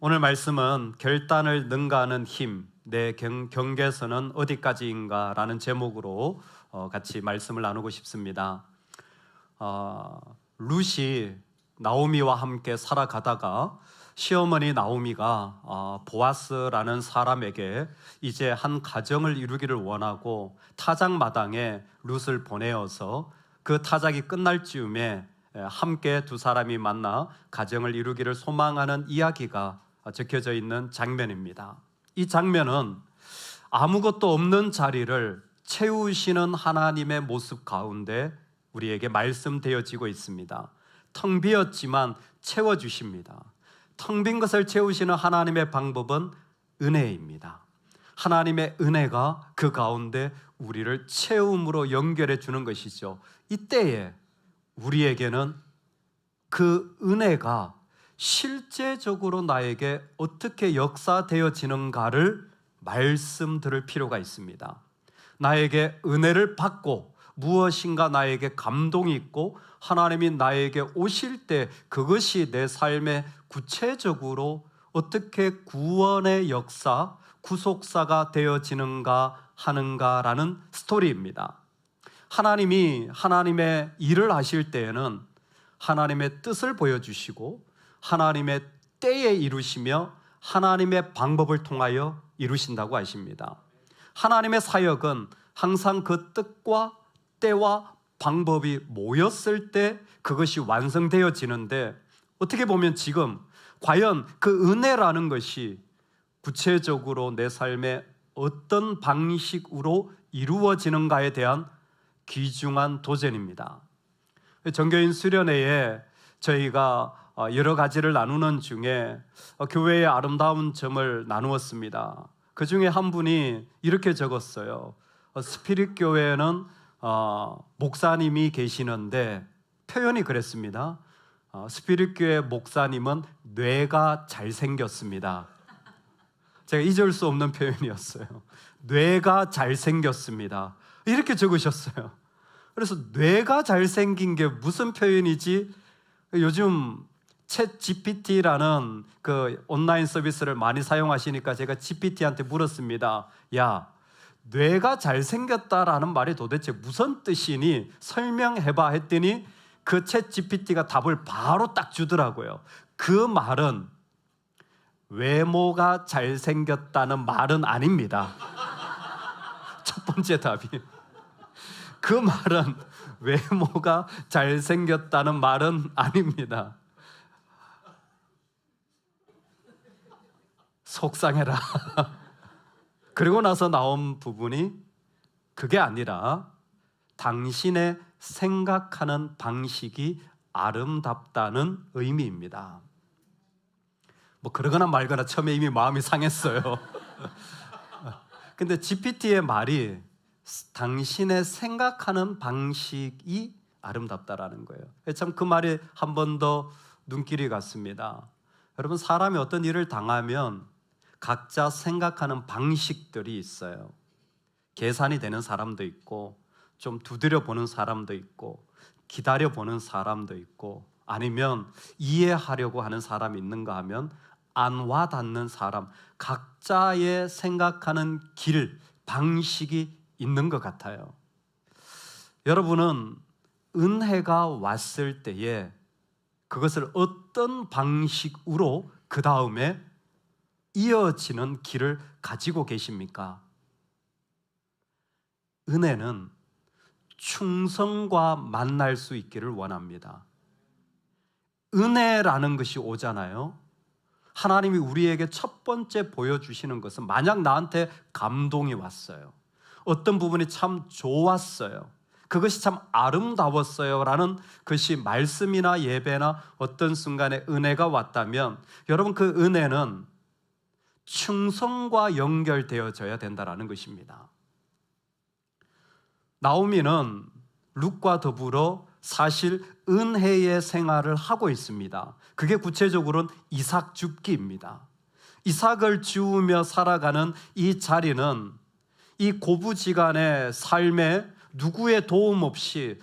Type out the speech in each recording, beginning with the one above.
오늘 말씀은 결단을 능가하는 힘, 내 경계선은 어디까지인가 라는 제목으로 같이 말씀을 나누고 싶습니다. 룻이 나오미와 함께 살아가다가 시어머니 나오미가 보아스라는 사람에게 이제 한 가정을 이루기를 원하고 타작마당에 룻을 보내어서 그 타작이 끝날 즈음에 함께 두 사람이 만나 가정을 이루기를 소망하는 이야기가 적혀져 있는 장면입니다. 이 장면은 아무것도 없는 자리를 채우시는 하나님의 모습 가운데 우리에게 말씀되어지고 있습니다. 텅 비었지만 채워주십니다. 텅 빈 것을 채우시는 하나님의 방법은 은혜입니다. 하나님의 은혜가 그 가운데 우리를 채움으로 연결해 주는 것이죠. 이때에 우리에게는 그 은혜가 실제적으로 나에게 어떻게 역사되어지는가를 말씀드릴 필요가 있습니다. 나에게 은혜를 받고 무엇인가 나에게 감동이 있고 하나님이 나에게 오실 때 그것이 내 삶에 구체적으로 어떻게 구원의 역사, 구속사가 되어지는가 하는가라는 스토리입니다. 하나님이 하나님의 일을 하실 때에는 하나님의 뜻을 보여주시고 하나님의 때에 이루시며 하나님의 방법을 통하여 이루신다고 하십니다. 하나님의 사역은 항상 그 뜻과 때와 방법이 모였을 때 그것이 완성되어지는데, 어떻게 보면 지금 과연 그 은혜라는 것이 구체적으로 내 삶에 어떤 방식으로 이루어지는가에 대한 귀중한 도전입니다. 정교인 수련회에 저희가 여러 가지를 나누는 중에 교회의 아름다운 점을 나누었습니다. 그 중에 한 분이 이렇게 적었어요. 스피릿 교회는 목사님이 계시는데, 표현이 그랬습니다. 스피릿 교회 목사님은 뇌가 잘생겼습니다. 제가 잊을 수 없는 표현이었어요. 뇌가 잘생겼습니다. 이렇게 적으셨어요. 그래서 뇌가 잘생긴 게 무슨 표현이지? 요즘 챗 GPT라는 그 온라인 서비스를 많이 사용하시니까 제가 GPT한테 물었습니다. 야, 뇌가 잘생겼다라는 말이 도대체 무슨 뜻이니 설명해봐 했더니 그 챗 GPT가 답을 바로 딱 주더라고요. 그 말은 외모가 잘생겼다는 말은 아닙니다. 첫 번째 답이. 그 말은 외모가 잘생겼다는 말은 아닙니다. 속상해라. 그리고 나서 나온 부분이 그게 아니라 당신의 생각하는 방식이 아름답다는 의미입니다. 뭐 그러거나 말거나 처음에 이미 마음이 상했어요. 근데 GPT의 말이 당신의 생각하는 방식이 아름답다라는 거예요. 참 그 말이 한 번 더 눈길이 갔습니다. 여러분, 사람이 어떤 일을 당하면 각자 생각하는 방식들이 있어요. 계산이 되는 사람도 있고, 좀 두드려 보는 사람도 있고, 기다려 보는 사람도 있고, 아니면 이해하려고 하는 사람이 있는가 하면 안 와닿는 사람, 각자의 생각하는 길, 방식이 있는 것 같아요. 여러분은 은혜가 왔을 때에 그것을 어떤 방식으로 그 다음에 이어지는 길을 가지고 계십니까? 은혜는 충성과 만날 수 있기를 원합니다. 은혜라는 것이 오잖아요. 하나님이 우리에게 첫 번째 보여주시는 것은, 만약 나한테 감동이 왔어요, 어떤 부분이 참 좋았어요, 그것이 참 아름다웠어요 라는 것이 말씀이나 예배나 어떤 순간에 은혜가 왔다면, 여러분, 그 은혜는 충성과 연결되어져야 된다는 것입니다. 나오미는 룻과 더불어 사실 은혜의 생활을 하고 있습니다. 그게 구체적으로는 이삭 줍기입니다. 이삭을 주우며 살아가는 이 자리는 이 고부지간의 삶에 누구의 도움 없이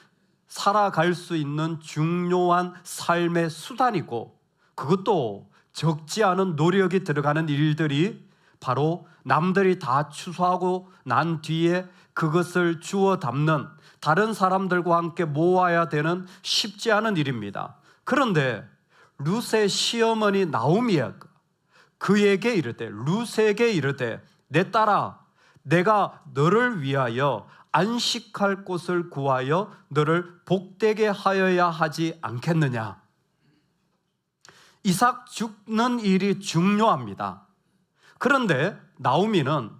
살아갈 수 있는 중요한 삶의 수단이고, 그것도 적지 않은 노력이 들어가는 일들이 바로 남들이 다 추수하고 난 뒤에 그것을 주워 담는, 다른 사람들과 함께 모아야 되는 쉽지 않은 일입니다. 그런데 룻의 시어머니 나오미가 그에게 이르되, 룻에게 이르되, 내 딸아, 내가 너를 위하여 안식할 곳을 구하여 너를 복되게 하여야 하지 않겠느냐. 이삭 죽는 일이 중요합니다. 그런데 나오미는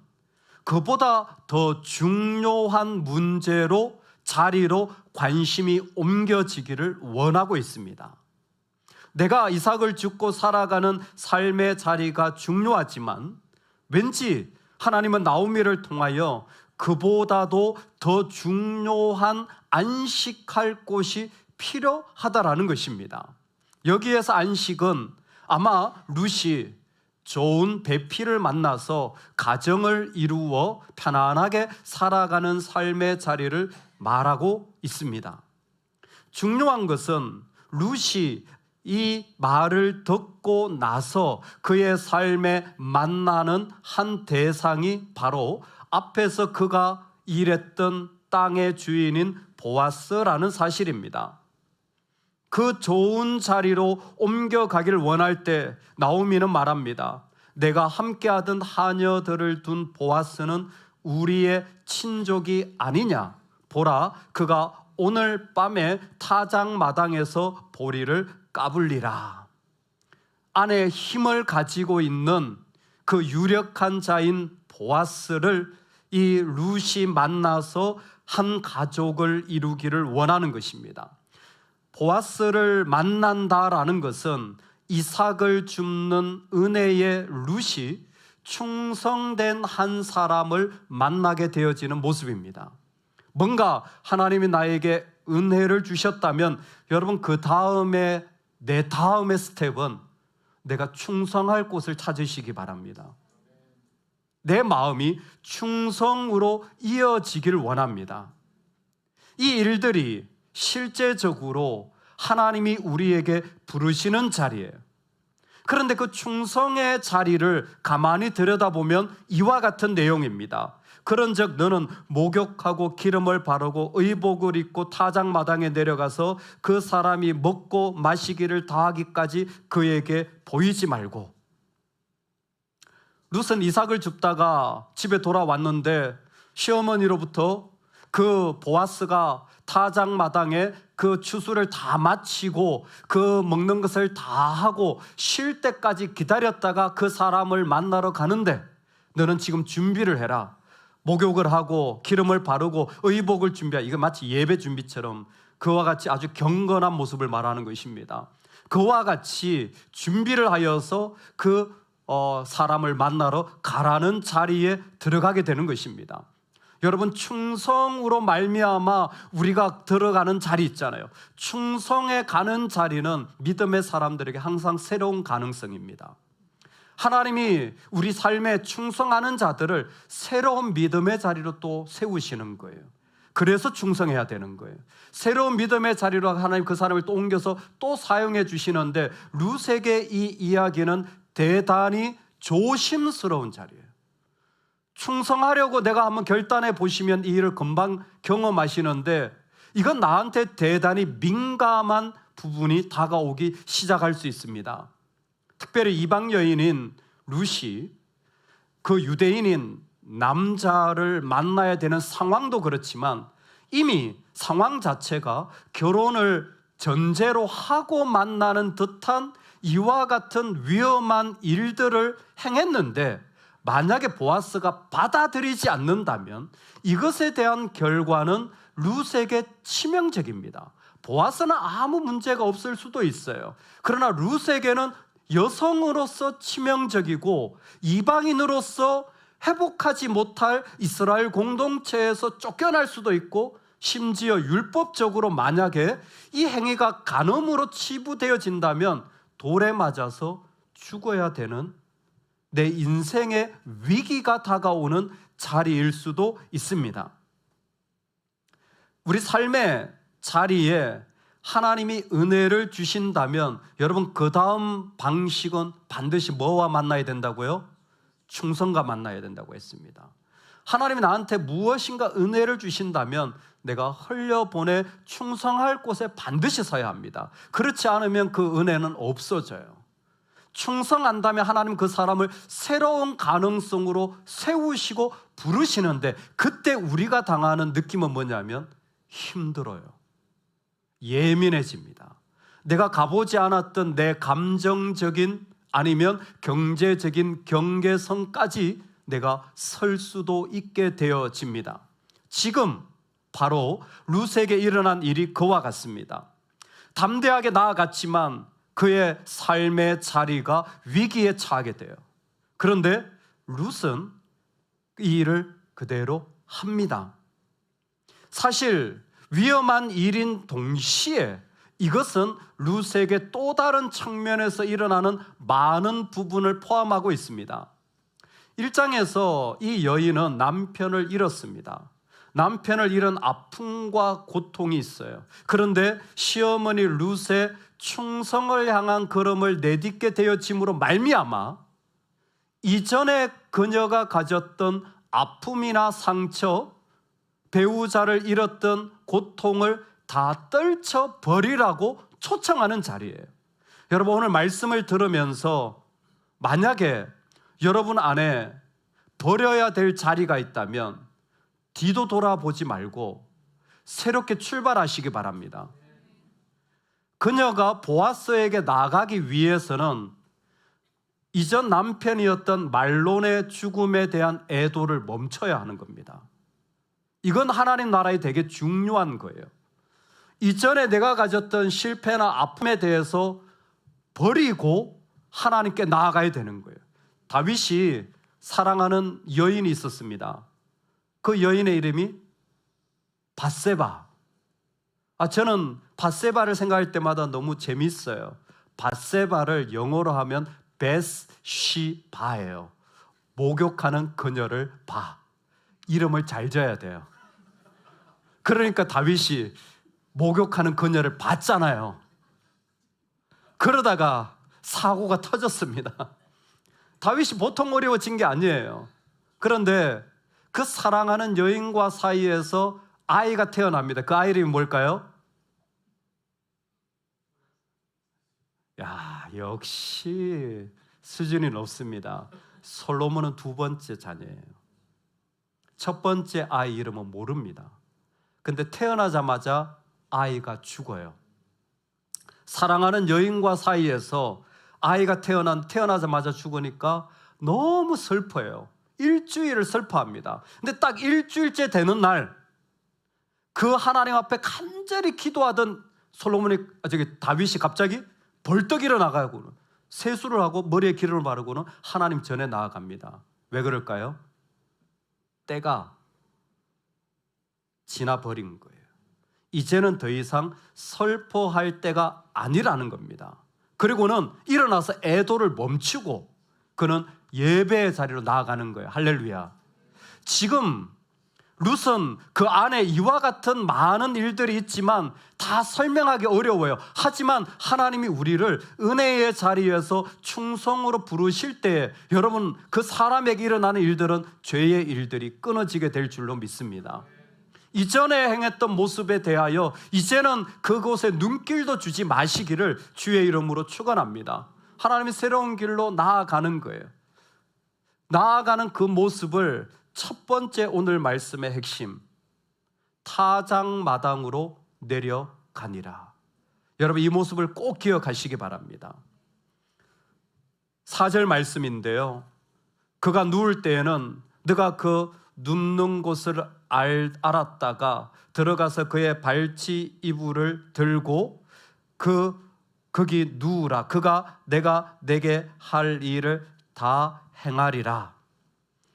그보다 더 중요한 문제로, 자리로 관심이 옮겨지기를 원하고 있습니다. 내가 이삭을 죽고 살아가는 삶의 자리가 중요하지만 왠지 하나님은 나오미를 통하여 그보다도 더 중요한 안식할 곳이 필요하다라는 것입니다. 여기에서 안식은 아마 룻이 좋은 배필을 만나서 가정을 이루어 편안하게 살아가는 삶의 자리를 말하고 있습니다. 중요한 것은 룻이 이 말을 듣고 나서 그의 삶에 만나는 한 대상이 바로 앞에서 그가 일했던 땅의 주인인 보아스라는 사실입니다. 그 좋은 자리로 옮겨가길 원할 때 나오미는 말합니다. 내가 함께하던 하녀들을 둔 보아스는 우리의 친족이 아니냐. 보라, 그가 오늘 밤에 타작마당에서 보리를 까불리라. 안에 힘을 가지고 있는 그 유력한 자인 보아스를 이 룻이 만나서 한 가족을 이루기를 원하는 것입니다. 보아스를 만난다라는 것은 이삭을 줍는 은혜의 룻이 충성된 한 사람을 만나게 되어지는 모습입니다. 뭔가 하나님이 나에게 은혜를 주셨다면 여러분, 그 다음에 내 다음의 스텝은 내가 충성할 곳을 찾으시기 바랍니다. 내 마음이 충성으로 이어지기를 원합니다. 이 일들이 실제적으로 하나님이 우리에게 부르시는 자리예요. 그런데 그 충성의 자리를 가만히 들여다보면 이와 같은 내용입니다. 그런즉 너는 목욕하고 기름을 바르고 의복을 입고 타작마당에 내려가서 그 사람이 먹고 마시기를 다하기까지 그에게 보이지 말고. 룻은 이삭을 줍다가 집에 돌아왔는데 시어머니로부터 그 보아스가 타작마당에 그 추수를 다 마치고 그 먹는 것을 다 하고 쉴 때까지 기다렸다가 그 사람을 만나러 가는데 너는 지금 준비를 해라. 목욕을 하고 기름을 바르고 의복을 준비하라. 이거 마치 예배 준비처럼 그와 같이 아주 경건한 모습을 말하는 것입니다. 그와 같이 준비를 하여서 그 사람을 만나러 가라는 자리에 들어가게 되는 것입니다. 여러분, 충성으로 말미암아 우리가 들어가는 자리 있잖아요. 충성에 가는 자리는 믿음의 사람들에게 항상 새로운 가능성입니다. 하나님이 우리 삶에 충성하는 자들을 새로운 믿음의 자리로 또 세우시는 거예요. 그래서 충성해야 되는 거예요. 새로운 믿음의 자리로 하나님 그 사람을 또 옮겨서 또 사용해 주시는데 룻에게 이 이야기는 대단히 조심스러운 자리예요. 충성하려고 내가 한번 결단해 보시면 이 일을 금방 경험하시는데 이건 나한테 대단히 민감한 부분이 다가오기 시작할 수 있습니다. 특별히 이방 여인인 룻이 그 유대인인 남자를 만나야 되는 상황도 그렇지만 이미 상황 자체가 결혼을 전제로 하고 만나는 듯한 이와 같은 위험한 일들을 행했는데 만약에 보아스가 받아들이지 않는다면 이것에 대한 결과는 룻에게 치명적입니다. 보아스는 아무 문제가 없을 수도 있어요. 그러나 룻에게는 여성으로서 치명적이고 이방인으로서 회복하지 못할 이스라엘 공동체에서 쫓겨날 수도 있고 심지어 율법적으로 만약에 이 행위가 간음으로 치부되어진다면 돌에 맞아서 죽어야 되는 내 인생의 위기가 다가오는 자리일 수도 있습니다. 우리 삶의 자리에 하나님이 은혜를 주신다면 여러분 그 다음 방식은 반드시 뭐와 만나야 된다고요? 충성과 만나야 된다고 했습니다. 하나님이 나한테 무엇인가 은혜를 주신다면 내가 흘려보내 충성할 곳에 반드시 서야 합니다. 그렇지 않으면 그 은혜는 없어져요. 충성한다면 하나님 그 사람을 새로운 가능성으로 세우시고 부르시는데, 그때 우리가 당하는 느낌은 뭐냐면 힘들어요. 예민해집니다. 내가 가보지 않았던 내 감정적인 아니면 경제적인 경계선까지 내가 설 수도 있게 되어집니다. 지금 바로 룻에게 일어난 일이 그와 같습니다. 담대하게 나아갔지만 그의 삶의 자리가 위기에 처하게 돼요. 그런데 룻은 이 일을 그대로 합니다. 사실 위험한 일인 동시에 이것은 룻에게 또 다른 측면에서 일어나는 많은 부분을 포함하고 있습니다. 1장에서 이 여인은 남편을 잃었습니다. 남편을 잃은 아픔과 고통이 있어요. 그런데 시어머니 룻의 충성을 향한 걸음을 내딛게 되어짐으로 말미암아 이전에 그녀가 가졌던 아픔이나 상처, 배우자를 잃었던 고통을 다 떨쳐버리라고 초청하는 자리예요. 여러분, 오늘 말씀을 들으면서 만약에 여러분 안에 버려야 될 자리가 있다면 뒤도 돌아보지 말고 새롭게 출발하시기 바랍니다. 그녀가 보아스에게 나가기 위해서는 이전 남편이었던 말론의 죽음에 대한 애도를 멈춰야 하는 겁니다. 이건 하나님 나라에 되게 중요한 거예요. 이전에 내가 가졌던 실패나 아픔에 대해서 버리고 하나님께 나아가야 되는 거예요. 다윗이 사랑하는 여인이 있었습니다. 그 여인의 이름이 밧세바. 저는 밧세바를 생각할 때마다 너무 재밌어요. 밧세바를 영어로 하면 베스시바예요. 목욕하는 그녀를 봐. 이름을 잘 지어야 돼요. 그러니까 다윗이 목욕하는 그녀를 봤잖아요. 그러다가 사고가 터졌습니다. 다윗이 보통 어려워진 게 아니에요. 그런데 그 사랑하는 여인과 사이에서 아이가 태어납니다. 그 아이 이름이 뭘까요? 역시 수준이 높습니다. 솔로몬은 두 번째 자녀예요. 첫 번째 아이 이름은 모릅니다. 근데 태어나자마자 아이가 죽어요. 사랑하는 여인과 사이에서 아이가 태어나자마자 죽으니까 너무 슬퍼요. 일주일을 슬퍼합니다. 근데 딱 일주일째 되는 날, 그 하나님 앞에 간절히 기도하던 다윗이 갑자기 벌떡 일어나가고는 세수를 하고 머리에 기름을 바르고는 하나님 전에 나아갑니다. 왜 그럴까요? 때가 지나버린 거예요. 이제는 더 이상 슬퍼할 때가 아니라는 겁니다. 그리고는 일어나서 애도를 멈추고 그는 예배의 자리로 나아가는 거예요. 할렐루야. 지금 룻은 그 안에 이와 같은 많은 일들이 있지만 다 설명하기 어려워요. 하지만 하나님이 우리를 은혜의 자리에서 충성으로 부르실 때에 여러분, 그 사람에게 일어나는 일들은 죄의 일들이 끊어지게 될 줄로 믿습니다. 이전에 행했던 모습에 대하여 이제는 그곳에 눈길도 주지 마시기를 주의 이름으로 축원합니다. 하나님이 새로운 길로 나아가는 거예요. 나아가는 그 모습을 첫 번째 오늘 말씀의 핵심, 타작마당으로 내려가니라. 여러분, 이 모습을 꼭 기억하시기 바랍니다. 4절 말씀인데요, 그가 누울 때에는 네가 그 눕는 곳을 알았다가 들어가서 그의 발치 이불을 들고 거기 누우라. 그가 내가 내게 할 일을 다 행하리라.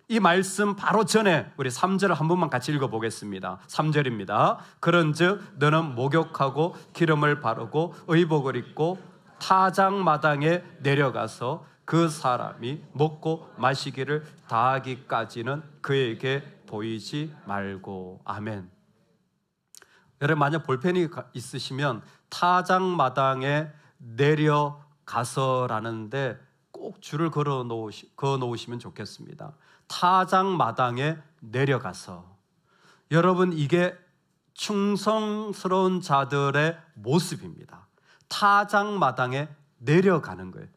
이 말씀 바로 전에 우리 3절을 한 번만 같이 읽어보겠습니다. 3절입니다. 그런즉 너는 목욕하고 기름을 바르고 의복을 입고 타작마당에 내려가서 그 사람이 먹고 마시기를 다하기까지는 그에게 보이지 말고. 아멘. 여러분, 만약 볼펜이 있으시면 타작마당에 내려가서라는데 꼭 줄을 그어 놓으시면 좋겠습니다. 타작마당에 내려가서. 여러분, 이게 충성스러운 자들의 모습입니다. 타작마당에 내려가는 거예요.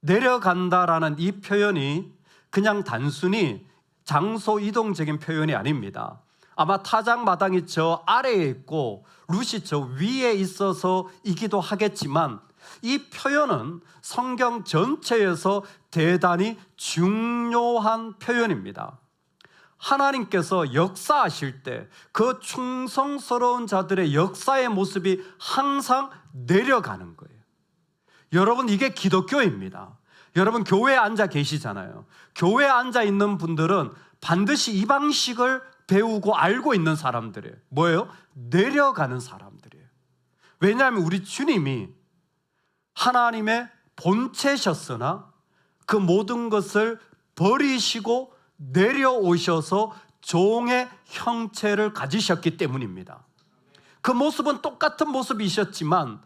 내려간다라는 이 표현이 그냥 단순히 장소 이동적인 표현이 아닙니다. 아마 타작마당이 저 아래에 있고 룻이 저 위에 있어서이기도 하겠지만, 이 표현은 성경 전체에서 대단히 중요한 표현입니다. 하나님께서 역사하실 때 그 충성스러운 자들의 역사의 모습이 항상 내려가는 거예요. 여러분, 이게 기독교입니다. 여러분, 교회에 앉아 계시잖아요. 교회에 앉아 있는 분들은 반드시 이 방식을 배우고 알고 있는 사람들이에요. 뭐예요? 내려가는 사람들이에요. 왜냐하면 우리 주님이 하나님의 본체셨으나 그 모든 것을 버리시고 내려오셔서 종의 형체를 가지셨기 때문입니다. 그 모습은 똑같은 모습이셨지만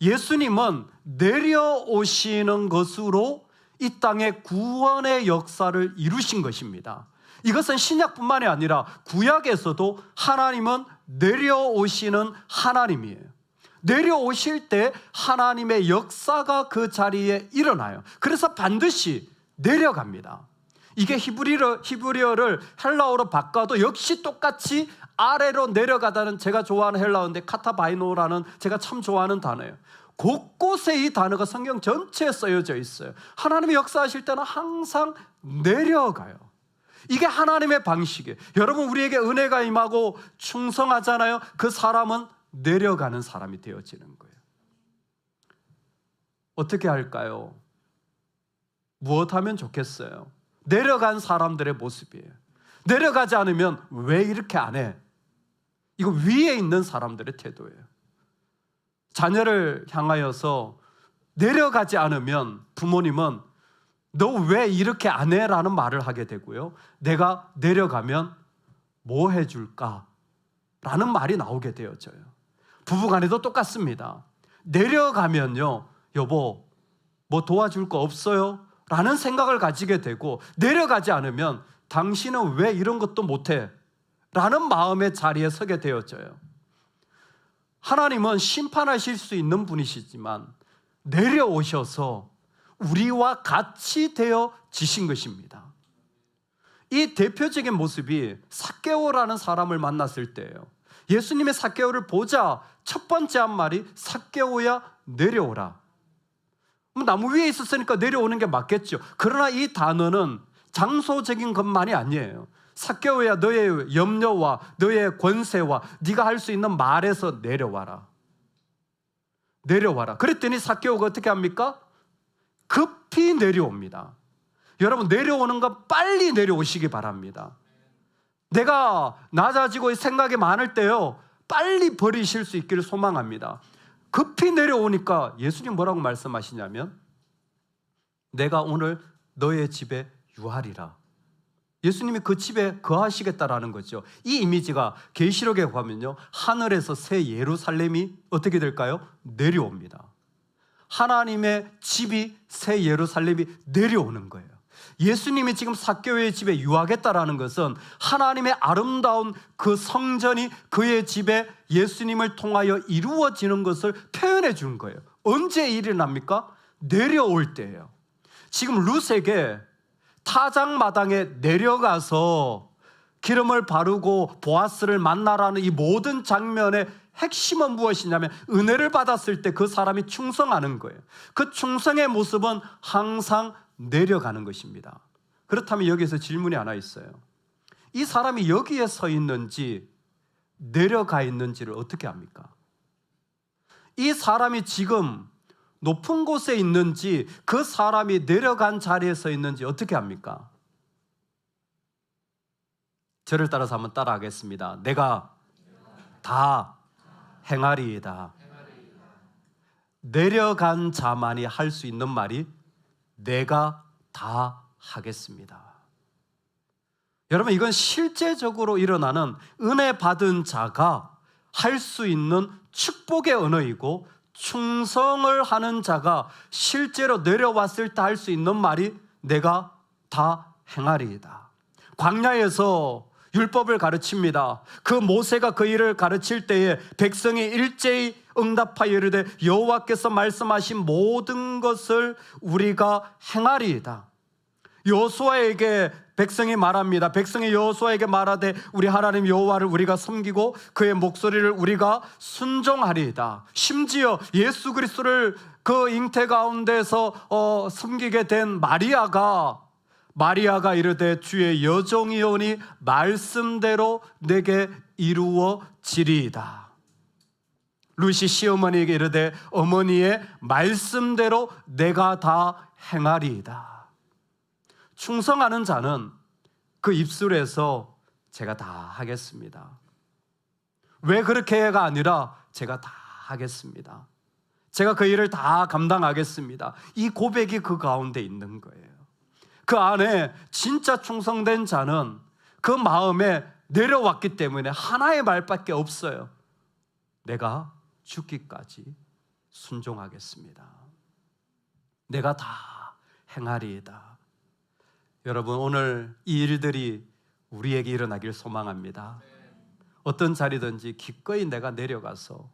예수님은 내려오시는 것으로 이 땅의 구원의 역사를 이루신 것입니다. 이것은 신약뿐만이 아니라 구약에서도 하나님은 내려오시는 하나님이에요. 내려오실 때 하나님의 역사가 그 자리에 일어나요. 그래서 반드시 내려갑니다. 이게 히브리어를 헬라어로 바꿔도 역시 똑같이 아래로 내려가다는, 제가 좋아하는 헬라어인데 카타바이노라는 제가 참 좋아하는 단어예요. 곳곳에 이 단어가 성경 전체에 쓰여져 있어요. 하나님이 역사하실 때는 항상 내려가요. 이게 하나님의 방식이에요. 여러분, 우리에게 은혜가 임하고 충성하잖아요. 그 사람은 내려가는 사람이 되어지는 거예요. 어떻게 할까요? 무엇하면 좋겠어요? 내려간 사람들의 모습이에요. 내려가지 않으면 왜 이렇게 안 해? 이거 위에 있는 사람들의 태도예요. 자녀를 향하여서 내려가지 않으면 부모님은 너 왜 이렇게 안 해? 라는 말을 하게 되고요. 내가 내려가면 뭐 해줄까? 라는 말이 나오게 되어져요. 부부간에도 똑같습니다. 내려가면요, 여보 뭐 도와줄 거 없어요? 라는 생각을 가지게 되고, 내려가지 않으면 당신은 왜 이런 것도 못해? 라는 마음의 자리에 서게 되어져요. 하나님은 심판하실 수 있는 분이시지만 내려오셔서 우리와 같이 되어지신 것입니다. 이 대표적인 모습이 삭개오라는 사람을 만났을 때예요. 예수님의 삭개오를 보자 첫 번째 한 말이 삭개오야 내려오라. 나무 위에 있었으니까 내려오는 게 맞겠죠. 그러나 이 단어는 장소적인 것만이 아니에요. 삭개오야, 너의 염려와 너의 권세와 네가 할 수 있는 말에서 내려와라. 내려와라. 그랬더니 삭개오가 어떻게 합니까? 급히 내려옵니다. 여러분, 내려오는 건 빨리 내려오시기 바랍니다. 내가 낮아지고 생각이 많을 때요, 빨리 버리실 수 있기를 소망합니다. 급히 내려오니까 예수님 뭐라고 말씀하시냐면 내가 오늘 너의 집에 유하리라. 예수님이 그 집에 거하시겠다라는 거죠. 이 이미지가 계시록에 가면요, 하늘에서 새 예루살렘이 어떻게 될까요? 내려옵니다. 하나님의 집이 새 예루살렘이 내려오는 거예요. 예수님이 지금 삭개오의 집에 유하겠다라는 것은 하나님의 아름다운 그 성전이 그의 집에 예수님을 통하여 이루어지는 것을 표현해 주는 거예요. 언제 일어납니까? 내려올 때예요. 지금 룻에게 타작마당에 내려가서 기름을 바르고 보아스를 만나라는 이 모든 장면의 핵심은 무엇이냐면 은혜를 받았을 때 그 사람이 충성하는 거예요. 그 충성의 모습은 항상 내려가는 것입니다. 그렇다면 여기서 질문이 하나 있어요. 이 사람이 여기에 서 있는지 내려가 있는지를 어떻게 합니까? 이 사람이 지금 높은 곳에 있는지 그 사람이 내려간 자리에 서 있는지 어떻게 합니까? 저를 따라서 한번 따라하겠습니다. 내가 다 행하리이다. 내려간 자만이 할 수 있는 말이 내가 다 하겠습니다. 여러분, 이건 실제적으로 일어나는 은혜 받은 자가 할 수 있는 축복의 언어이고 충성을 하는 자가 실제로 내려왔을 때 할 수 있는 말이 내가 다 행하리이다. 광야에서 율법을 가르칩니다. 그 모세가 그 일을 가르칠 때에 백성이 일제히 응답하여 이르되 여호와께서 말씀하신 모든 것을 우리가 행하리이다. 여호수아에게 백성이 말합니다. 백성이 여호수아에게 말하되 우리 하나님 여호와를 우리가 섬기고 그의 목소리를 우리가 순종하리이다. 심지어 예수 그리스도를 그 잉태 가운데서 섬기게 된 마리아가 이르되 주의 여종이오니 말씀대로 내게 이루어지리이다. 루시 시어머니에게 이르되 어머니의 말씀대로 내가 다 행하리이다. 충성하는 자는 그 입술에서 제가 다 하겠습니다. 왜 그렇게가 아니라 제가 다 하겠습니다. 제가 그 일을 다 감당하겠습니다. 이 고백이 그 가운데 있는 거예요. 그 안에 진짜 충성된 자는 그 마음에 내려왔기 때문에 하나의 말밖에 없어요. 내가 죽기까지 순종하겠습니다. 내가 다 행하리이다. 여러분, 오늘 이 일들이 우리에게 일어나길 소망합니다. 어떤 자리든지 기꺼이 내가 내려가서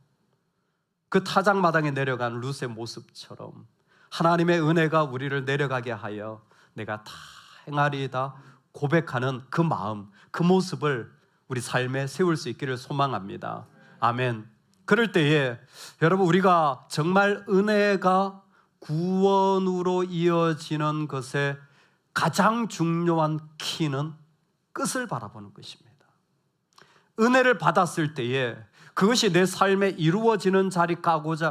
그 타작마당에 내려간 룻의 모습처럼 하나님의 은혜가 우리를 내려가게 하여 내가 다 행하리이다 고백하는 그 마음, 그 모습을 우리 삶에 세울 수 있기를 소망합니다. 아멘. 그럴 때에 여러분, 우리가 정말 은혜가 구원으로 이어지는 것에 가장 중요한 키는 끝을 바라보는 것입니다. 은혜를 받았을 때에 그것이 내 삶에 이루어지는 자리까지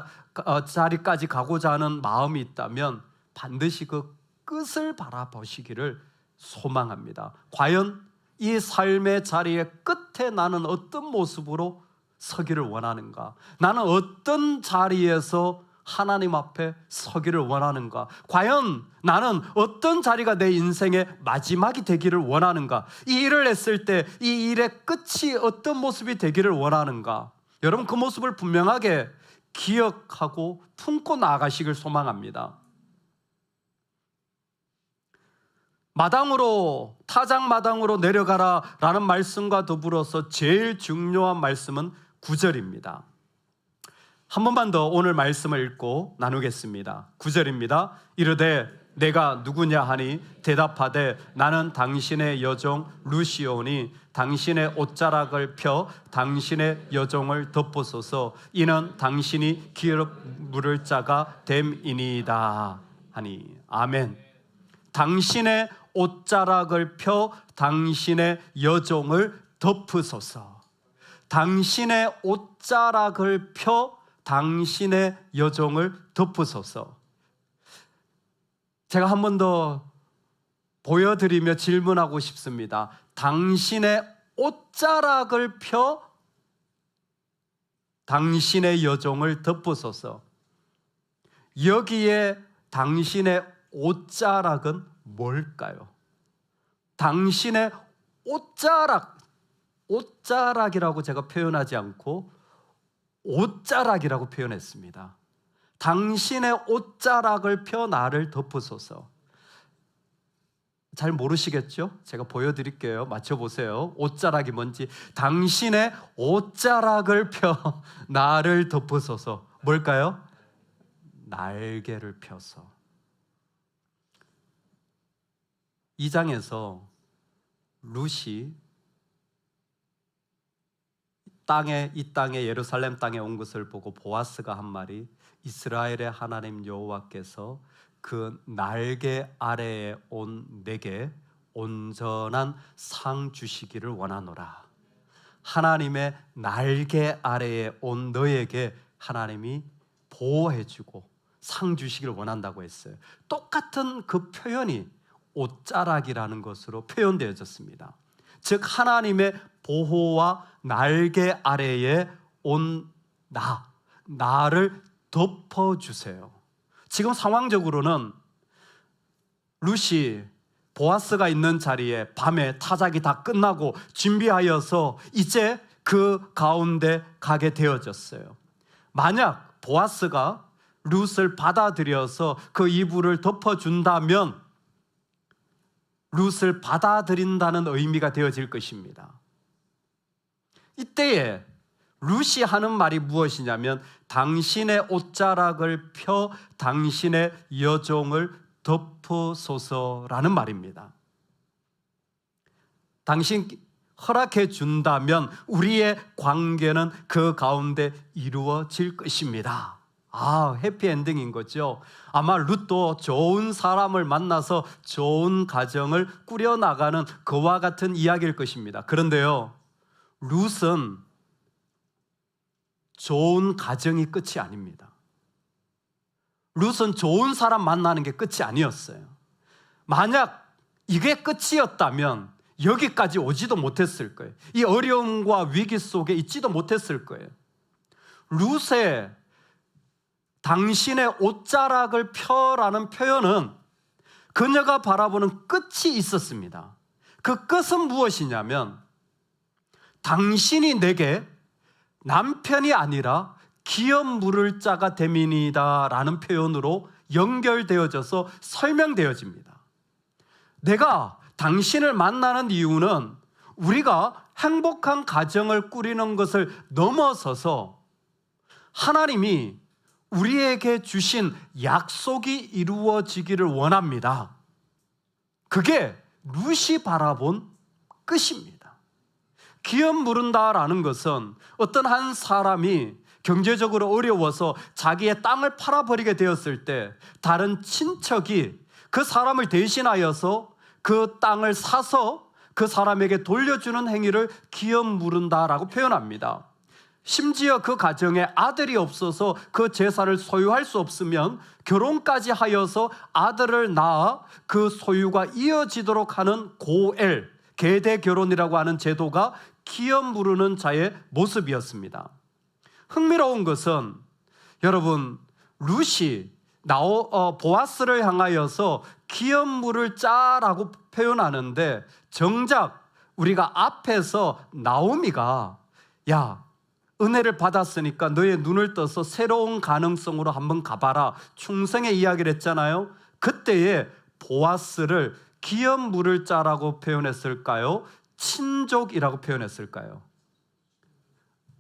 가고자 하는 마음이 있다면 반드시 그 끝을 바라보시기를 소망합니다. 과연 이 삶의 자리의 끝에 나는 어떤 모습으로 서기를 원하는가? 나는 어떤 자리에서 하나님 앞에 서기를 원하는가? 과연 나는 어떤 자리가 내 인생의 마지막이 되기를 원하는가? 이 일을 했을 때 이 일의 끝이 어떤 모습이 되기를 원하는가? 여러분, 그 모습을 분명하게 기억하고 품고 나아가시길 소망합니다. 타작마당으로 내려가라 라는 말씀과 더불어서 제일 중요한 말씀은 9절입니다. 한 번만 더 오늘 말씀을 읽고 나누겠습니다. 9절입니다. 이르되 내가 누구냐 하니 대답하되 나는 당신의 여종 루시오니 당신의 옷자락을 펴 당신의 여종을 덮으소서. 이는 당신이 기업 물을 자가 됨이니이다 하니. 아멘. 당신의 옷자락을 펴 당신의 여종을 덮으소서. 당신의 옷자락을 펴 당신의 여종을 덮으소서. 제가 한 번 더 보여드리며 질문하고 싶습니다. 당신의 옷자락을 펴 당신의 여종을 덮으소서. 여기에 당신의 옷자락은 뭘까요? 당신의 옷자락이라고 제가 표현하지 않고 옷자락이라고 표현했습니다. 당신의 옷자락을 펴 나를 덮으소서. 잘 모르시겠죠? 제가 보여드릴게요. 맞춰보세요. 옷자락이 뭔지. 당신의 옷자락을 펴 나를 덮으소서. 뭘까요? 날개를 펴서. 2장에서 룻이 이 땅에 예루살렘 땅에 온 것을 보고 보아스가 한 말이 이스라엘의 하나님 여호와께서 그 날개 아래에 온 내게 온전한 상 주시기를 원하노라. 하나님의 날개 아래에 온 너에게 하나님이 보호해주고 상 주시기를 원한다고 했어요. 똑같은 그 표현이 옷자락이라는 것으로 표현되어졌습니다. 즉 하나님의 보호와 날개 아래에 온 나를 덮어주세요. 지금 상황적으로는 룻이 보아스가 있는 자리에 밤에 타작이 다 끝나고 준비하여서 이제 그 가운데 가게 되어졌어요. 만약 보아스가 룻을 받아들여서 그 이불을 덮어준다면 룻을 받아들인다는 의미가 되어질 것입니다. 이때에 룻이 하는 말이 무엇이냐면 당신의 옷자락을 펴 당신의 여종을 덮어소서라는 말입니다. 당신 허락해 준다면 우리의 관계는 그 가운데 이루어질 것입니다. 해피엔딩인 거죠. 아마 룻도 좋은 사람을 만나서 좋은 가정을 꾸려나가는 그와 같은 이야기일 것입니다. 그런데요, 룻은 좋은 가정이 끝이 아닙니다. 룻은 좋은 사람 만나는 게 끝이 아니었어요. 만약 이게 끝이었다면 여기까지 오지도 못했을 거예요. 이 어려움과 위기 속에 있지도 못했을 거예요. 룻의 당신의 옷자락을 펴라는 표현은 그녀가 바라보는 끝이 있었습니다. 그 끝은 무엇이냐면 당신이 내게 남편이 아니라 기업 물을 자가 됨이니이다 라는 표현으로 연결되어져서 설명되어집니다. 내가 당신을 만나는 이유는 우리가 행복한 가정을 꾸리는 것을 넘어서서 하나님이 우리에게 주신 약속이 이루어지기를 원합니다. 그게 룻이 바라본 끝입니다. 기업 물은다라는 것은 어떤 한 사람이 경제적으로 어려워서 자기의 땅을 팔아버리게 되었을 때 다른 친척이 그 사람을 대신하여서 그 땅을 사서 그 사람에게 돌려주는 행위를 기업 물은다라고 표현합니다. 심지어 그 가정에 아들이 없어서 그 재산을 소유할 수 없으면 결혼까지 하여서 아들을 낳아 그 소유가 이어지도록 하는 고엘, 계대 결혼이라고 하는 제도가 기업 물으는 자의 모습이었습니다. 흥미로운 것은 여러분, 룻이 보아스를 향하여서 기업 물을 자라고 표현하는데 정작 우리가 앞에서 나오미가 야, 은혜를 받았으니까 너의 눈을 떠서 새로운 가능성으로 한번 가봐라, 충성의 이야기를 했잖아요. 그때에 보아스를 기업 물을 자라고 표현했을까요? 친족이라고 표현했을까요?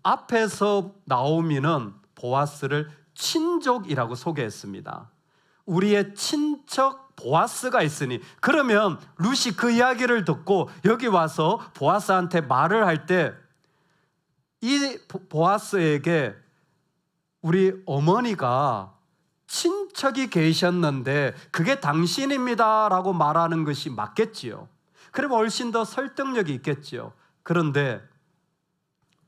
앞에서 나오미는 보아스를 친족이라고 소개했습니다. 우리의 친척 보아스가 있으니, 그러면 룻이 그 이야기를 듣고 여기 와서 보아스한테 말을 할 때 이 보아스에게 우리 어머니가 친척이 계셨는데 그게 당신입니다 라고 말하는 것이 맞겠지요. 그러면 훨씬 더 설득력이 있겠지요. 그런데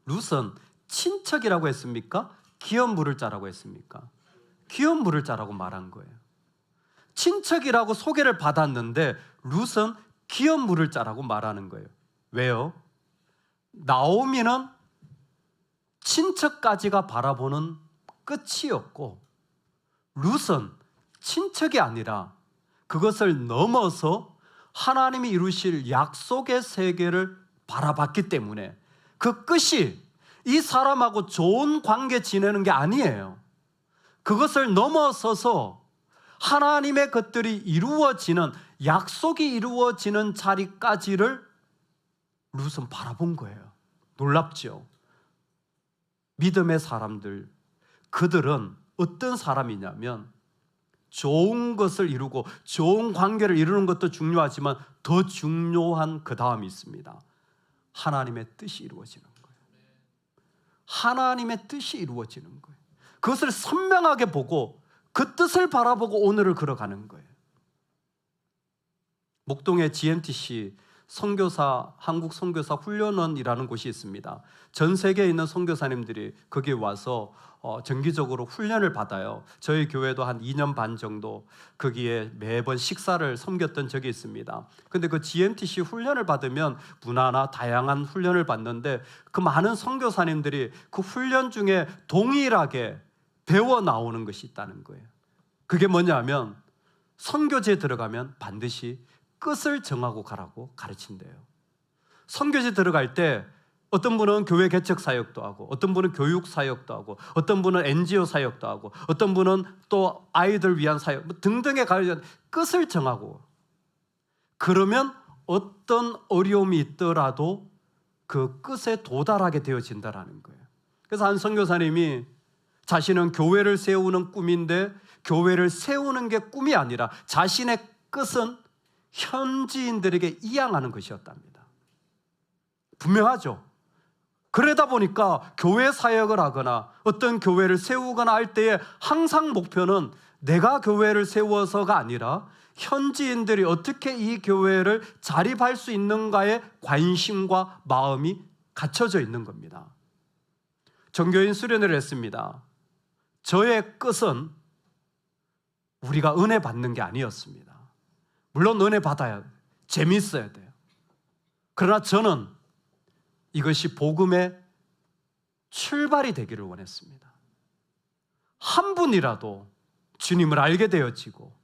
룻은 친척이라고 했습니까? 기업 물을 자라고 했습니까? 기업 물을 자라고 말한 거예요. 친척이라고 소개를 받았는데 룻은 기업 물을 자라고 말하는 거예요. 왜요? 나오미는 친척까지가 바라보는 끝이었고 룻은 친척이 아니라 그것을 넘어서 하나님이 이루실 약속의 세계를 바라봤기 때문에 그 끝이 이 사람하고 좋은 관계 지내는 게 아니에요. 그것을 넘어서서 하나님의 것들이 이루어지는, 약속이 이루어지는 자리까지를 룻은 바라본 거예요. 놀랍죠? 믿음의 사람들, 그들은 어떤 사람이냐면 좋은 것을 이루고 좋은 관계를 이루는 것도 중요하지만 더 중요한 그 다음이 있습니다. 하나님의 뜻이 이루어지는 거예요. 하나님의 뜻이 이루어지는 거예요. 그것을 선명하게 보고 그 뜻을 바라보고 오늘을 걸어가는 거예요. 목동의 GMTC 선교사, 한국 선교사 훈련원이라는 곳이 있습니다. 전 세계에 있는 선교사님들이 거기에 와서 정기적으로 훈련을 받아요. 저희 교회도 한 2년 반 정도 거기에 매번 식사를 섬겼던 적이 있습니다. 근데 그 GMTC 훈련을 받으면 문화나 다양한 훈련을 받는데 그 많은 선교사님들이 그 훈련 중에 동일하게 배워 나오는 것이 있다는 거예요. 그게 뭐냐면 선교지에 들어가면 반드시 끝을 정하고 가라고 가르친대요. 선교지 들어갈 때 어떤 분은 교회 개척 사역도 하고, 어떤 분은 교육 사역도 하고, 어떤 분은 NGO 사역도 하고, 어떤 분은 또 아이들 위한 사역 등등에 관련 끝을 정하고, 그러면 어떤 어려움이 있더라도 그 끝에 도달하게 되어진다라는 거예요. 그래서 한 선교사님이 자신은 교회를 세우는 꿈인데 교회를 세우는 게 꿈이 아니라 자신의 끝은 현지인들에게 이양하는 것이었답니다. 분명하죠. 그러다 보니까 교회 사역을 하거나 어떤 교회를 세우거나 할 때에 항상 목표는 내가 교회를 세워서가 아니라 현지인들이 어떻게 이 교회를 자립할 수 있는가에 관심과 마음이 갖춰져 있는 겁니다. 종교인 수련회를 했습니다. 저의 끝은 우리가 은혜 받는 게 아니었습니다. 물론 은혜 받아야 돼요. 재미있어야 돼요. 그러나 저는 이것이 복음의 출발이 되기를 원했습니다. 한 분이라도 주님을 알게 되어지고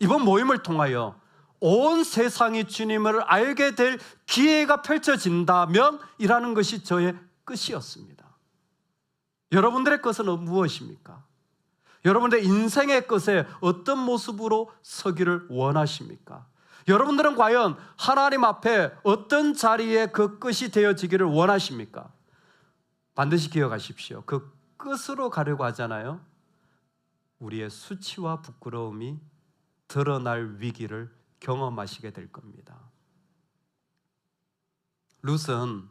이번 모임을 통하여 온 세상이 주님을 알게 될 기회가 펼쳐진다면 이라는 것이 저의 끝이었습니다. 여러분들의 끝은 무엇입니까? 여러분들의 인생의 끝에 어떤 모습으로 서기를 원하십니까? 여러분들은 과연 하나님 앞에 어떤 자리에 그 끝이 되어지기를 원하십니까? 반드시 기억하십시오. 그 끝으로 가려고 하잖아요. 우리의 수치와 부끄러움이 드러날 위기를 경험하시게 될 겁니다. 룻은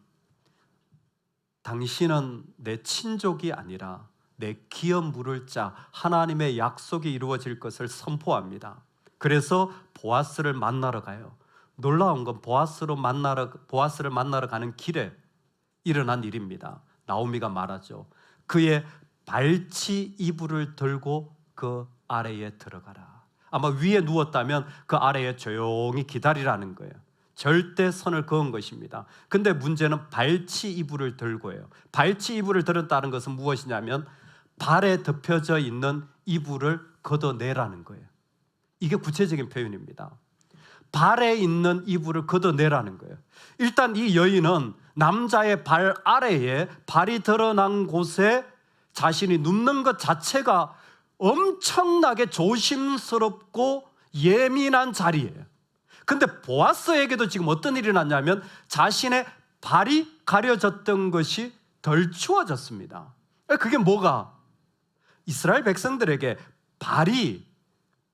당신은 내 친족이 아니라 내 기업 물을 자 하나님의 약속이 이루어질 것을 선포합니다. 그래서 보아스를 만나러 가요. 놀라운 건 보아스를 만나러 가는 길에 일어난 일입니다. 나오미가 말하죠. 그의 발치 이불을 들고 그 아래에 들어가라. 아마 위에 누웠다면 그 아래에 조용히 기다리라는 거예요. 절대 선을 그은 것입니다. 근데 문제는 발치 이불을 들고예요. 발치 이불을 들었다는 것은 무엇이냐면 발에 덮여져 있는 이불을 걷어내라는 거예요. 이게 구체적인 표현입니다. 발에 있는 이불을 걷어내라는 거예요. 일단 이 여인은 남자의 발 아래에 발이 드러난 곳에 자신이 눕는 것 자체가 엄청나게 조심스럽고 예민한 자리예요. 근데 보아스에게도 지금 어떤 일이 났냐면 자신의 발이 가려졌던 것이 덜 추워졌습니다. 그게 뭐가? 이스라엘 백성들에게 발이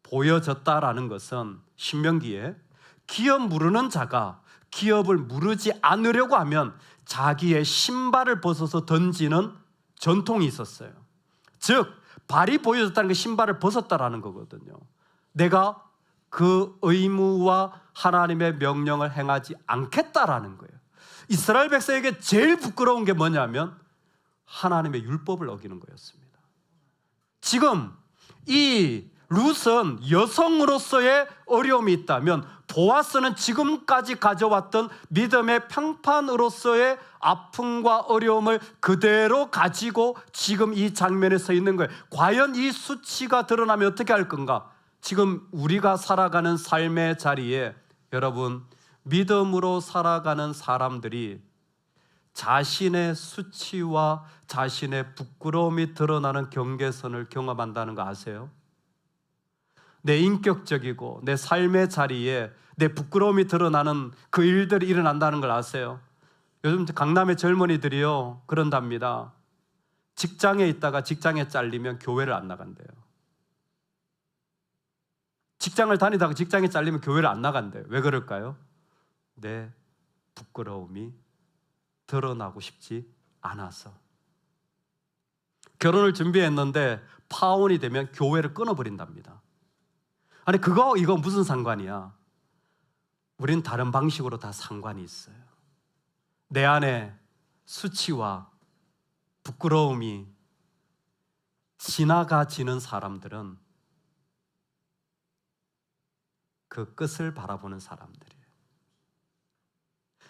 보여졌다라는 것은 신명기에 기업 무르는 자가 기업을 무르지 않으려고 하면 자기의 신발을 벗어서 던지는 전통이 있었어요. 즉 발이 보여졌다는 게 신발을 벗었다라는 거거든요. 내가 그 의무와 하나님의 명령을 행하지 않겠다라는 거예요. 이스라엘 백성에게 제일 부끄러운 게 뭐냐면 하나님의 율법을 어기는 거였습니다. 지금 이 룻은 여성으로서의 어려움이 있다면 보아스는 지금까지 가져왔던 믿음의 평판으로서의 아픔과 어려움을 그대로 가지고 지금 이 장면에 서 있는 거예요. 과연 이 수치가 드러나면 어떻게 할 건가? 지금 우리가 살아가는 삶의 자리에 여러분 믿음으로 살아가는 사람들이 자신의 수치와 자신의 부끄러움이 드러나는 경계선을 경험한다는 거 아세요? 내 인격적이고 내 삶의 자리에 내 부끄러움이 드러나는 그 일들이 일어난다는 걸 아세요? 요즘 강남의 젊은이들이요 그런답니다. 직장에 있다가 직장에 잘리면 교회를 안 나간대요. 직장을 다니다가 직장에 잘리면 교회를 안 나간대요. 왜 그럴까요? 내 부끄러움이 드러나고 싶지 않아서. 결혼을 준비했는데 파혼이 되면 교회를 끊어버린답니다. 아니 이거 무슨 상관이야? 우린 다른 방식으로 다 상관이 있어요. 내 안에 수치와 부끄러움이 지나가지는 사람들은 그 끝을 바라보는 사람들이에요.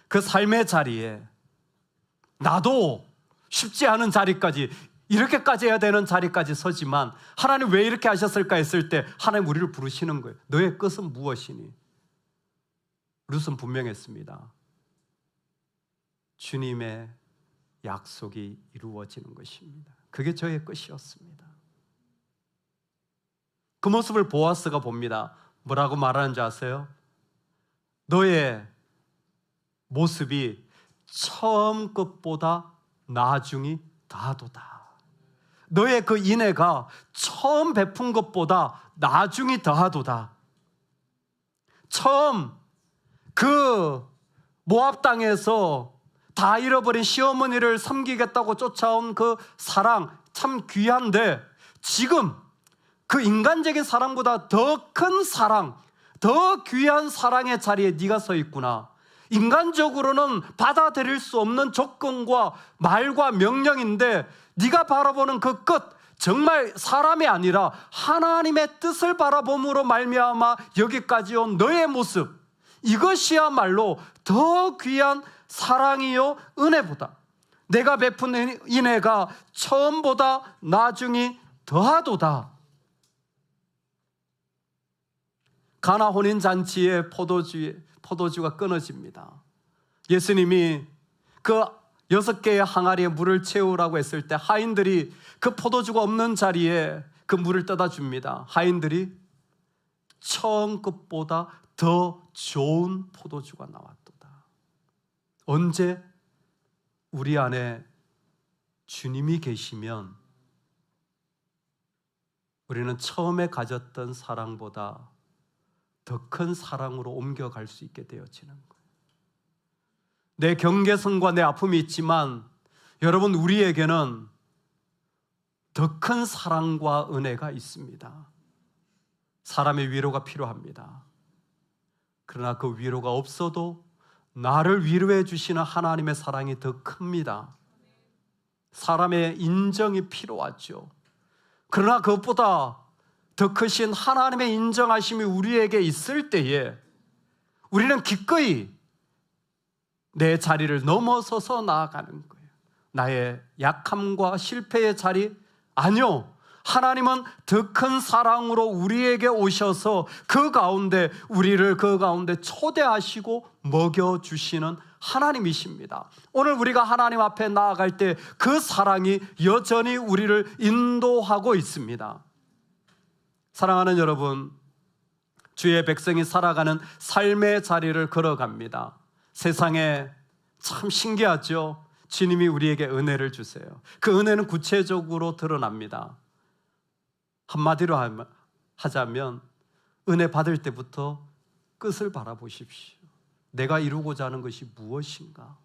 그 삶의 자리에 나도 쉽지 않은 자리까지 이렇게까지 해야 되는 자리까지 서지만 하나님 왜 이렇게 하셨을까 했을 때 하나님 우리를 부르시는 거예요. 너의 끝은 무엇이니? 룻은 분명했습니다. 주님의 약속이 이루어지는 것입니다. 그게 저의 것이었습니다. 그 모습을 보아스가 봅니다. 뭐라고 말하는지 아세요? 너의 모습이 처음 것보다 나중이 더하도다. 너의 그 인애가 처음 베푼 것보다 나중이 더하도다. 처음 그 모압 땅에서 다 잃어버린 시어머니를 섬기겠다고 쫓아온 그 사랑 참 귀한데, 지금 그 인간적인 사랑보다 더 큰 사랑, 더 귀한 사랑의 자리에 네가 서 있구나. 인간적으로는 받아들일 수 없는 조건과 말과 명령인데 네가 바라보는 그 끝, 정말 사람이 아니라 하나님의 뜻을 바라봄으로 말미암아 여기까지 온 너의 모습, 이것이야말로 더 귀한 사랑이요 은혜보다, 내가 베푼 인애가 처음보다 나중이 더하도다. 가나 혼인잔치에 포도주가 끊어집니다. 예수님이 그 6개의 항아리에 물을 채우라고 했을 때 하인들이 그 포도주가 없는 자리에 그 물을 떠다 줍니다. 하인들이 처음 것보다 더 좋은 포도주가 나왔도다. 언제? 우리 안에 주님이 계시면 우리는 처음에 가졌던 사랑보다 더 큰 사랑으로 옮겨갈 수 있게 되어지는 거예요. 내 경계선과 내 아픔이 있지만 여러분, 우리에게는 더 큰 사랑과 은혜가 있습니다. 사람의 위로가 필요합니다. 그러나 그 위로가 없어도 나를 위로해 주시는 하나님의 사랑이 더 큽니다. 사람의 인정이 필요하죠. 그러나 그것보다 더 크신 하나님의 인정하심이 우리에게 있을 때에 우리는 기꺼이 내 자리를 넘어서서 나아가는 거예요. 나의 약함과 실패의 자리? 아니요. 하나님은 더 큰 사랑으로 우리에게 오셔서 그 가운데 우리를 그 가운데 초대하시고 먹여주시는 하나님이십니다. 오늘 우리가 하나님 앞에 나아갈 때 그 사랑이 여전히 우리를 인도하고 있습니다. 사랑하는 여러분, 주의 백성이 살아가는 삶의 자리를 걸어갑니다. 세상에 참 신기하죠. 주님이 우리에게 은혜를 주세요. 그 은혜는 구체적으로 드러납니다. 한마디로 하자면 은혜 받을 때부터 끝을 바라보십시오. 내가 이루고자 하는 것이 무엇인가?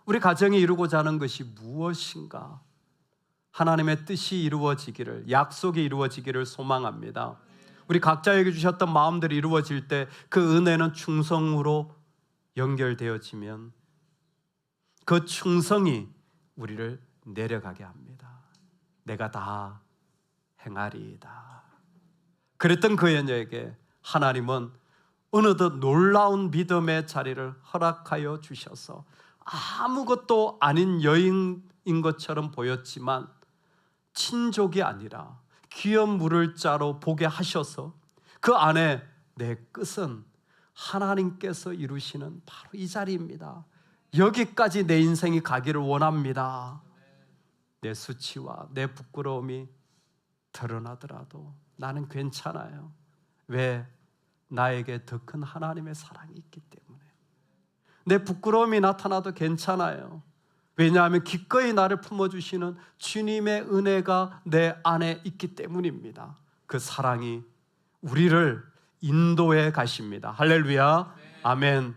우리 가정이 이루고자 하는 것이 무엇인가? 하나님의 뜻이 이루어지기를, 약속이 이루어지기를 소망합니다. 우리 각자에게 주셨던 마음들이 이루어질 때 그 은혜는 충성으로 연결되어지면 그 충성이 우리를 내려가게 합니다. 내가 다 행하리이다. 그랬던 그 여녀에게 하나님은 어느덧 놀라운 믿음의 자리를 허락하여 주셔서 아무것도 아닌 여인인 것처럼 보였지만 친족이 아니라 귀한 물을 자로 보게 하셔서 그 안에 내 끝은 하나님께서 이루시는 바로 이 자리입니다. 여기까지 내 인생이 가기를 원합니다. 내 수치와 내 부끄러움이 드러나더라도 나는 괜찮아요. 왜? 나에게 더 큰 하나님의 사랑이 있기 때문에. 내 부끄러움이 나타나도 괜찮아요. 왜냐하면 기꺼이 나를 품어주시는 주님의 은혜가 내 안에 있기 때문입니다. 그 사랑이 우리를 인도해 가십니다. 할렐루야. 아멘.